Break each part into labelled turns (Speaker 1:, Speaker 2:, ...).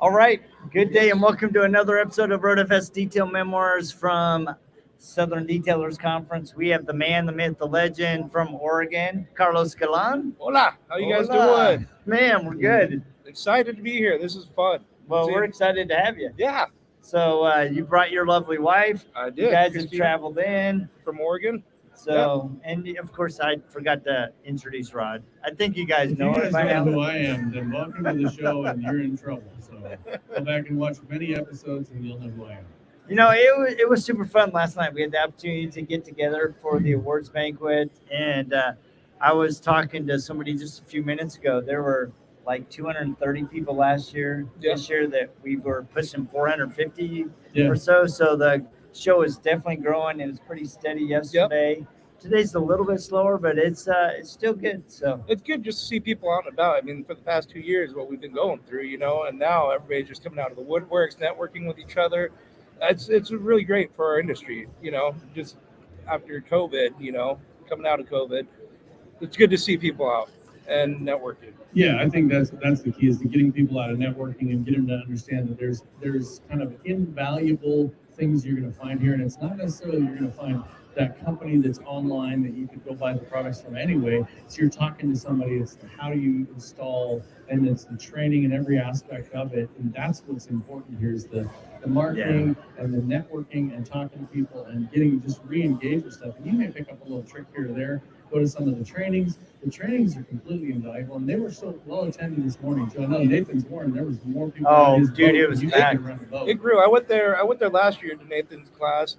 Speaker 1: All right. Good day and welcome to another episode of RoadFS Detail Memoirs from Southern Detailers Conference. We have the man, the myth, the legend from Oregon, Carlos Galan.
Speaker 2: Hola, how you guys
Speaker 1: Hola.
Speaker 2: doing?
Speaker 1: Man, we're good.
Speaker 2: Excited to be here. This is fun.
Speaker 1: Well, we're excited to have you.
Speaker 2: Yeah,
Speaker 1: So you brought your lovely wife.
Speaker 2: I did.
Speaker 1: You guys have
Speaker 2: Christina
Speaker 1: traveled in.
Speaker 2: from Oregon.
Speaker 1: So, and of course, I forgot to introduce Rod. I think you guys
Speaker 3: If
Speaker 1: know
Speaker 3: you
Speaker 1: it
Speaker 3: guys
Speaker 1: by
Speaker 3: know
Speaker 1: now.
Speaker 3: who I am, then welcome to the show, and you're in trouble. So go back and watch many episodes, and you'll know who I am.
Speaker 1: You know, it was super fun last night. We had the opportunity to get together for the awards banquet, and I was talking to somebody just a few minutes ago. There were like 230 people last year.
Speaker 2: Yeah.
Speaker 1: This year that we were pushing 450
Speaker 3: Yeah.
Speaker 1: or so. So the show is definitely growing. It was pretty steady yesterday. Today's a little bit slower, but it's still good. So
Speaker 2: It's good just to see people out and about. I mean, for the past 2 years, what we've been going through, and now everybody's just coming out of the woodworks, networking with each other. It's really great for our industry, just after COVID, coming out of COVID. It's good to see people out and networking.
Speaker 3: Yeah, I think that's the key, is to getting people out of networking and get them to understand that there's kind of invaluable things you're going to find here, and it's not necessarily you're going to find that company that's online that you could go buy the products from anyway. So you're talking to somebody. It's how do you install, and it's the training and every aspect of it, and that's what's important here is the marketing and the networking and talking to people and getting just re-engaged with stuff. And you may pick up a little trick here or there. Go to some of the trainings. The trainings are completely invaluable, and they were so well attended this morning. So I know Nathan's morning, there was more people.
Speaker 1: Oh,
Speaker 3: on his
Speaker 1: dude,
Speaker 3: boat
Speaker 1: it
Speaker 3: than
Speaker 1: was
Speaker 3: you
Speaker 1: packed.
Speaker 3: could run the boat.
Speaker 2: It grew. I went there last year to Nathan's class.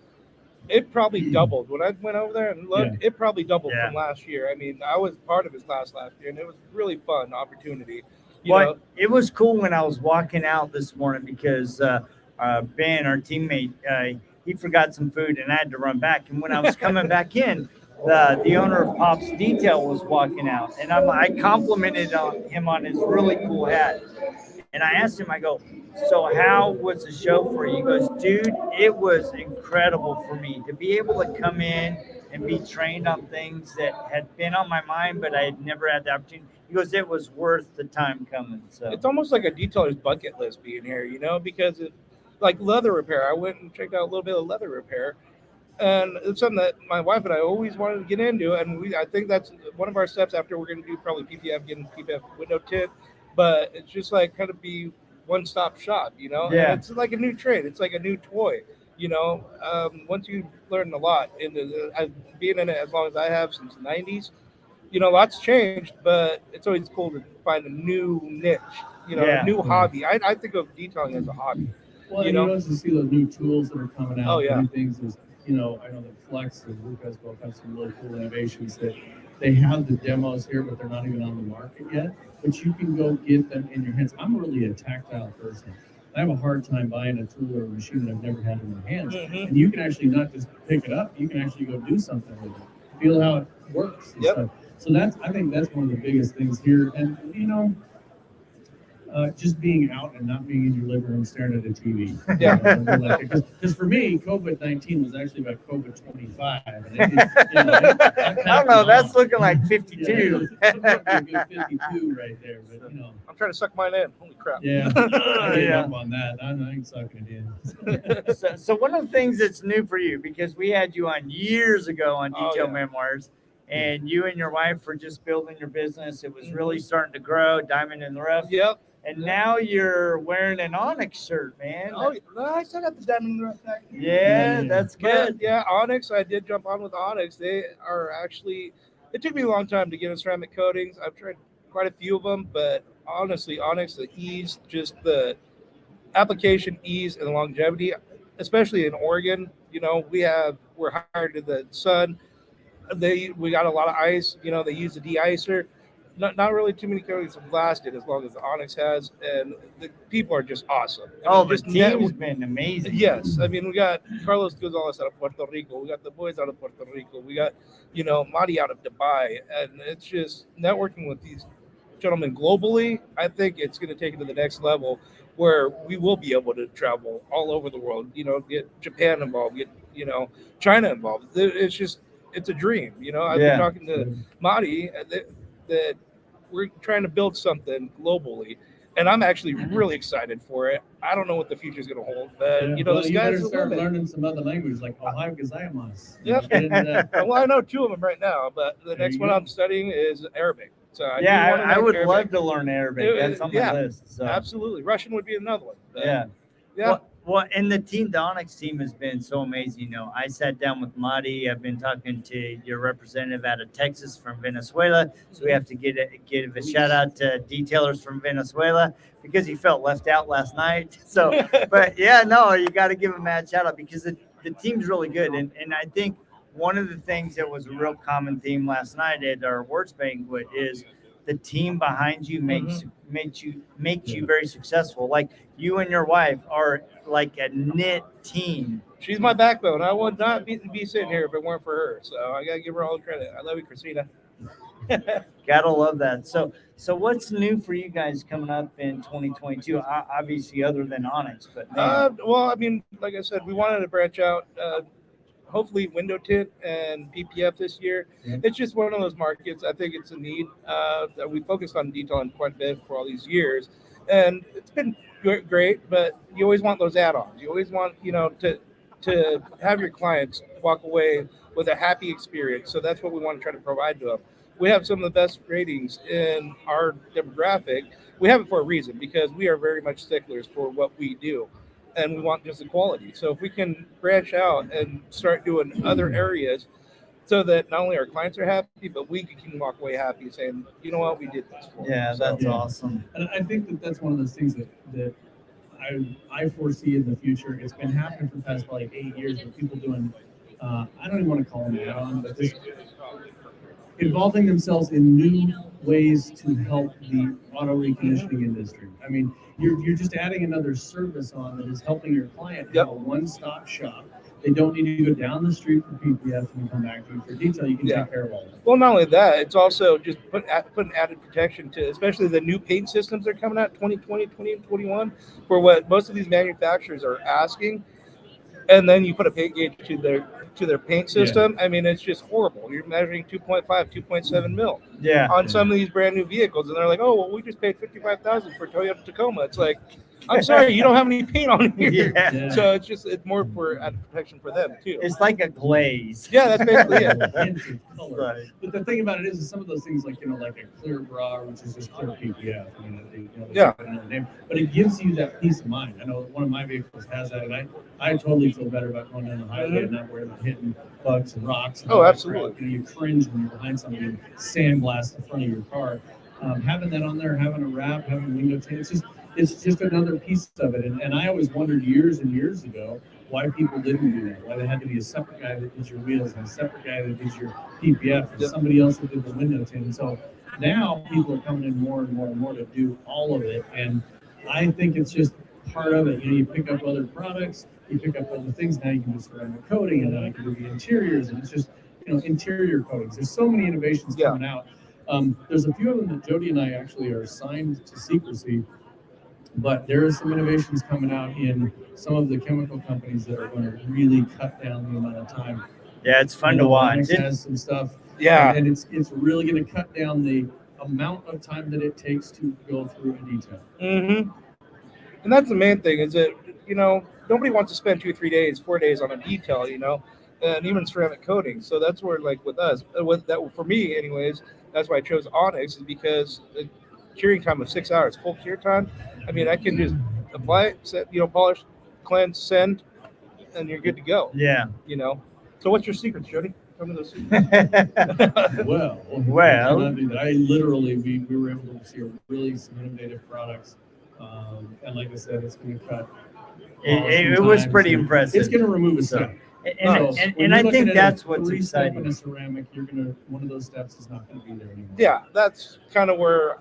Speaker 2: It probably doubled when I went over there and looked.
Speaker 3: Yeah.
Speaker 2: It probably doubled
Speaker 1: Yeah.
Speaker 2: from last year. I mean, I was part of his class last year, and it was really fun opportunity.
Speaker 1: Well, it was cool when I was walking out this morning because Ben, our teammate, he forgot some food and I had to run back. And when I was coming back in, the owner of Pop's Detail was walking out, and I complimented him on his really cool hat. And I asked him, I go, so how was the show for you? He goes, dude, it was incredible for me to be able to come in and be trained on things that had been on my mind, but I had never had the opportunity. He goes, it was worth the time coming. So
Speaker 2: It's almost like a detailer's bucket list being here, because like leather repair. I went and checked out a little bit of leather repair, and it's something that my wife and I always wanted to get into, and I think that's one of our steps after we're going to do probably PPF, getting PPF window tint, but it's just like kind of be one-stop shop,
Speaker 1: Yeah.
Speaker 2: And it's like a new trade. It's like a new toy, once you learn a lot, being in it as long as I have since the 90s, lots changed, but it's always cool to find a new niche,
Speaker 1: Yeah.
Speaker 2: a new hobby. I think of detailing as a hobby.
Speaker 3: Well, and you also see those new tools that are coming out.
Speaker 2: Oh, yeah.
Speaker 3: New things is, I know that Flex and Lucas both have some really cool innovations that they have the demos here, but they're not even on the market yet. But you can go get them in your hands. I'm really a tactile person. I have a hard time buying a tool or a machine that I've never had in my hands.
Speaker 2: Mhm.
Speaker 3: And you can actually not just pick it up, you can actually go do something with it, feel how it works and
Speaker 2: Yep.
Speaker 3: stuff. So I think that's one of the biggest things here. And, just being out and not being in your living room staring at a TV.
Speaker 2: Yeah.
Speaker 3: Because for me, COVID-19 was actually about COVID-25. And
Speaker 1: I don't know. That's looking like 52.
Speaker 3: Yeah, it looked like a good 52 right there. But,
Speaker 2: I'm trying to suck mine in. Holy crap.
Speaker 3: yeah, I gave
Speaker 1: Yeah.
Speaker 3: up on that. I ain't sucking it in.
Speaker 1: So one of the things that's new for you, because we had you on years ago on
Speaker 2: Oh,
Speaker 1: Detail
Speaker 2: yeah.
Speaker 1: Memoirs, and you and your wife were just building your business. It was really starting to grow, diamond in the rough.
Speaker 2: Yep.
Speaker 1: And now you're wearing an ONYX shirt, man.
Speaker 2: Oh, I still got the diamond rough back.
Speaker 1: Yeah, that's
Speaker 2: But
Speaker 1: good.
Speaker 2: yeah, ONYX, I did jump on with ONYX. They are actually, it took me a long time to get in ceramic coatings. I've tried quite a few of them, but honestly, ONYX, the ease, just the application ease and longevity, especially in Oregon, we're hired to the sun. We got a lot of ice, they use the de-icer. Not really too many coatings have lasted as long as the ONYX has, and the people are just awesome.
Speaker 1: The team's been amazing.
Speaker 2: Yes, I mean we got Carlos Galan out of Puerto Rico, we got the boys out of Puerto Rico, we got Madi out of Dubai, and it's just networking with these gentlemen globally. I think it's going to take it to the next level where we will be able to travel all over the world. Get Japan involved, get China involved. It's a dream. I've been talking to Madi that we're trying to build something globally And I'm actually really excited for it. I don't know what the future is going to hold, but
Speaker 3: Yeah.
Speaker 2: you know,
Speaker 3: Well,
Speaker 2: the
Speaker 3: you better
Speaker 2: sky's the
Speaker 3: start
Speaker 2: limit.
Speaker 3: learning some other language like Ohio Gazaimas.
Speaker 2: Yep.
Speaker 3: Get into that.
Speaker 2: Well, I know 2 of them right now, but the
Speaker 3: There
Speaker 2: next
Speaker 3: you
Speaker 2: one
Speaker 3: go.
Speaker 2: I'm studying is Arabic. So I do
Speaker 1: Yeah,
Speaker 2: want to
Speaker 1: I
Speaker 2: learn
Speaker 1: would
Speaker 2: Arabic.
Speaker 1: love to learn Arabic. That's on my
Speaker 2: Yeah.
Speaker 1: list. So.
Speaker 2: Absolutely. Russian would be another one. But
Speaker 1: Yeah.
Speaker 2: Yeah.
Speaker 1: Well, and the ONYX team has been so amazing. You know, I sat down with Madi. I've been talking to your representative out of Texas from Venezuela. So we have to give a shout out to detailers from Venezuela because he felt left out last night. So, but yeah, no, you got to give him a mad shout out because the team's really good. And I think one of the things that was a real common theme last night at our awards banquet is the team behind you makes you very successful. Like you and your wife are like a knit team.
Speaker 2: She's my backbone. I would not be sitting here if it weren't for her. So I got to give her all the credit. I love you, Christina.
Speaker 1: Gotta love that. So what's new for you guys coming up in 2022? Obviously, other than ONYX, but man.
Speaker 2: Well, I mean, like I said, we wanted to branch out. Hopefully, window tint and PPF this year.
Speaker 3: Yeah.
Speaker 2: It's just one of those markets. I think it's a need that we focused on detailing quite a bit for all these years, and it's been great. But you always want those add-ons. You always want, you know, to have your clients walk away with a happy experience. So that's what we want to try to provide to them. We have some of the best ratings in our demographic. We have it for a reason because we are very much sticklers for what we do, and we want just the quality. So if we can branch out and start doing other areas so that not only our clients are happy, but we can walk away happy saying, you know what, we did this for
Speaker 1: Yeah,
Speaker 2: them.
Speaker 1: that's
Speaker 3: Yeah.
Speaker 1: awesome.
Speaker 3: And I think that's one of those things that I foresee in the future. It's been happening for the past probably 8 years with people doing, I don't even want to call them add-on, but just involving themselves in new ways to help the auto reconditioning industry. I mean, you're just adding another service on that is helping your client have a one-stop shop. They don't need to go down the street for PPF and come back to you for detail. You can take care of all that.
Speaker 2: Well, not only that, it's also just putting added protection to, especially the new paint systems that are coming out 2020, 2021, for what most of these manufacturers are asking. And then you put a paint gauge to their paint system. I mean, it's just horrible. You're measuring 2.5, 2.7 mil on some of these brand new vehicles, and they're like, "Oh, well, we just paid $55,000 for Toyota Tacoma." It's like, I'm sorry, you don't have any paint on here.
Speaker 1: Yeah.
Speaker 2: So it's more for added protection for them too.
Speaker 1: It's like a glaze.
Speaker 2: Yeah, that's basically it.
Speaker 3: Hint of color.
Speaker 1: Right.
Speaker 3: But the thing about it is some of those things, like, you know, like a clear bra, which is just clear PPF. You know, they put another name, but it gives you that peace of mind. I know one of my vehicles has that, and I totally feel better about going down the highway and not worrying about hitting bugs and rocks. And
Speaker 2: Absolutely.
Speaker 3: You know, you cringe when you're behind somebody and sandblast the front of your car. Having that on there, having a wrap, having window tint, it's just another piece of it. And I always wondered years and years ago why people didn't do that. Why they had to be a separate guy that did your wheels and a separate guy that did your PPF and somebody else that did the window tint. And so now people are coming in more and more and more to do all of it. And I think it's just part of it. You know, you pick up other products, you pick up other things. Now you can do ceramic coating, and then I can do the interiors, and it's just, you know, interior coatings. There's so many innovations coming out. There's a few of them that Jody and I actually are signed to secrecy, but there are some innovations coming out in some of the chemical companies that are going to really cut down the amount of time.
Speaker 1: Yeah, it's fun to watch.
Speaker 3: ONYX has some stuff.
Speaker 2: Yeah.
Speaker 3: And it's really going to cut down the amount of time that it takes to go through a detail.
Speaker 2: Mm-hmm. And that's the main thing is that, you know, nobody wants to spend 2, 3 days, 4 days on a detail, you know, and even ceramic coating. So that's where, like with us, for me anyways, that's why I chose ONYX, is because the curing time of 6 hours, full cure time. I mean, I can just apply it, set, you know, polish, cleanse, send, and you're good to go.
Speaker 1: Yeah.
Speaker 2: You know. So what's your secrets, Jody? Some of those secrets.
Speaker 3: Well, I literally, we were able to see really some innovative products. And like I said, it's going to cut.
Speaker 1: It was pretty impressive.
Speaker 3: It's going to remove a step.
Speaker 1: And I think that's what's exciting.
Speaker 3: In a ceramic, one of those steps is not going to be there anymore.
Speaker 2: Yeah, that's kind of where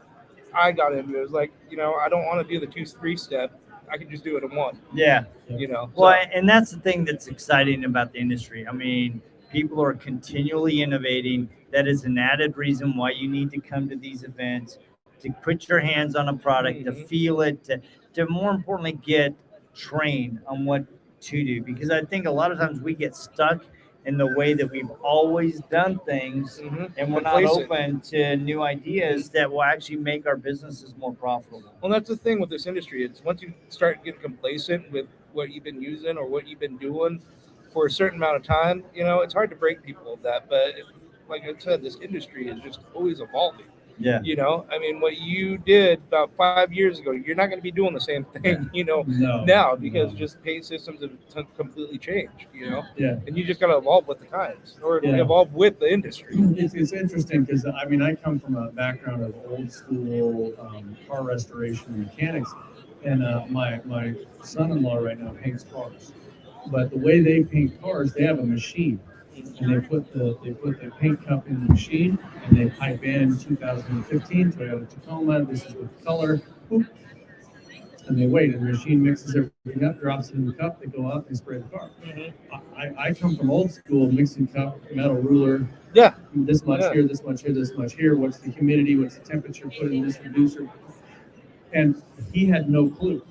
Speaker 2: I got into it. It was like, you know, I don't want to do the 2, 3 step. I can just do it in one.
Speaker 1: Yeah.
Speaker 2: You know.
Speaker 1: Well, and that's the thing that's exciting about the industry. I mean, people are continually innovating. That is an added reason why you need to come to these events, to put your hands on a product, to feel it, to more importantly get trained on what to do. Because I think a lot of times we get stuck in the way that we've always done things, and we're not
Speaker 2: Complacent.
Speaker 1: open to new ideas that will actually make our businesses more profitable.
Speaker 2: Well, that's the thing with this industry. It's once you start getting complacent with what you've been using or what you've been doing for a certain amount of time, it's hard to break people of that. But like I said, this industry is just always evolving.
Speaker 1: Yeah.
Speaker 2: I mean, what you did about 5 years ago, you're not going to be doing the same thing,
Speaker 3: No,
Speaker 2: now because
Speaker 3: no.
Speaker 2: just paint systems have completely changed,
Speaker 3: Yeah.
Speaker 2: and you just got to evolve with the times or
Speaker 3: Yeah.
Speaker 2: evolve with the industry.
Speaker 3: It's interesting because I mean I come from a background of old school car restoration and mechanics, and my son-in-law right now paints cars, but the way they paint cars, they have a machine, and they put the paint cup in the machine, and they pipe in 2015 Toyota Tacoma. This is with color. Boop, and they wait, and the machine mixes everything up, drops it in the cup, they go out, they spray the car. I come from old school, mixing cup, metal ruler.
Speaker 2: Yeah.
Speaker 3: This much here, this much here, this much here. What's the humidity? What's the temperature? Put in this reducer. And he had no clue.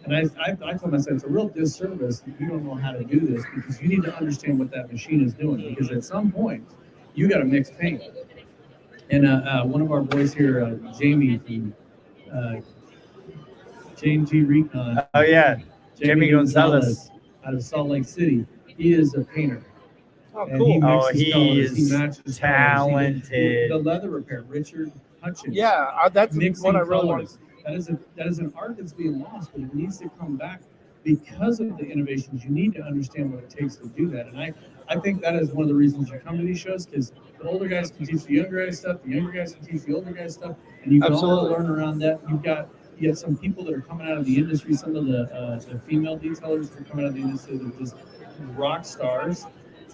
Speaker 3: And I told him, I said, it's a real disservice that you don't know how to do this, because you need to understand what that machine is doing. Because at some point, you got to mix paint. And one of our boys here, Jamie from J&T Recon.
Speaker 1: Oh yeah, Jamie Gonzalez.
Speaker 3: Out of Salt Lake City. He is a painter.
Speaker 2: Oh,
Speaker 3: And
Speaker 2: cool.
Speaker 3: he
Speaker 1: He
Speaker 3: matches
Speaker 1: is
Speaker 3: colors.
Speaker 1: talented.
Speaker 3: The leather repair, Richard Hutchins.
Speaker 2: Yeah, that's
Speaker 3: Mixing
Speaker 2: one I really want.
Speaker 3: colors. That is an art that's being lost, but it needs to come back because of the innovations. You need to understand what it takes to do that. And I think that is one of the reasons you come to these shows, because the older guys can teach the younger guys stuff, the younger guys can teach the older guys stuff, and you can all learn around that. You got some people that are coming out of the industry, some of the female detailers that are coming out of the industry that are just rock stars.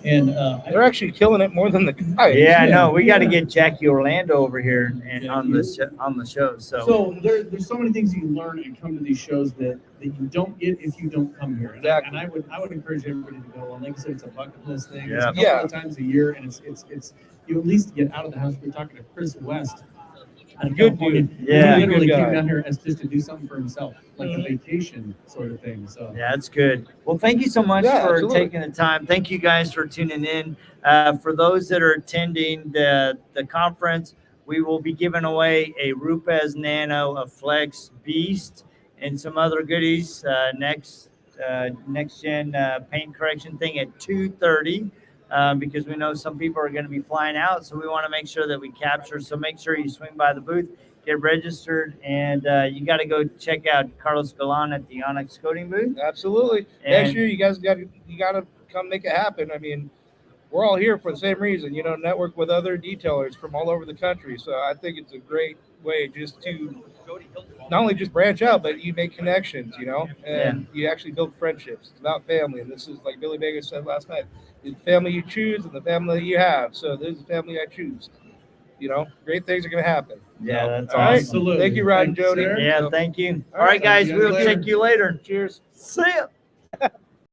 Speaker 3: And
Speaker 2: They're actually killing it more than the guys.
Speaker 1: Yeah, no, we got to get Jackie Orlando over here and on the show.
Speaker 3: So there's so many things you can learn and come to these shows that you don't get if you don't come here. And I would encourage everybody to go. And like I said, it's a bucket list thing. It's a couple of times a year, and it's you at least get out of the house. We're talking to Chris West.
Speaker 2: Good dude.
Speaker 1: Yeah.
Speaker 3: He literally
Speaker 2: Good
Speaker 3: came
Speaker 2: guy.
Speaker 3: down here as just to do something for himself, like a vacation sort of thing. So
Speaker 1: yeah, that's good. Well, thank you so much for
Speaker 2: absolutely.
Speaker 1: taking the time. Thank you guys for tuning in. For those that are attending the conference, we will be giving away a Rupes Nano, a Flex Beast, and some other goodies next gen paint correction thing at 2:30. Because we know some people are going to be flying out, so we want to make sure that we capture. So make sure you swing by the booth, get registered, and you got to go check out Carlos Galan at the ONYX Coating booth.
Speaker 2: Absolutely.
Speaker 1: And-
Speaker 2: Next year, you guys got to come make it happen. I mean, we're all here for the same reason, network with other detailers from all over the country. So I think it's a great way just to not only just branch out, but you make connections, and you actually build friendships. It's about family. And this is, like Billy Baker said last night, the family you choose and the family you have. So this is the family I choose. Great things are going to happen.
Speaker 1: Yeah, that's
Speaker 2: All right.
Speaker 1: awesome.
Speaker 3: absolutely.
Speaker 2: Thank you, Rod and
Speaker 3: Thank you,
Speaker 2: Jody.
Speaker 3: sir.
Speaker 1: Yeah,
Speaker 2: So-
Speaker 1: thank you.
Speaker 2: All
Speaker 1: All right,
Speaker 2: right,
Speaker 1: guys,
Speaker 3: talk to you
Speaker 1: we'll
Speaker 3: later.
Speaker 1: check you later.
Speaker 2: Cheers.
Speaker 1: See ya.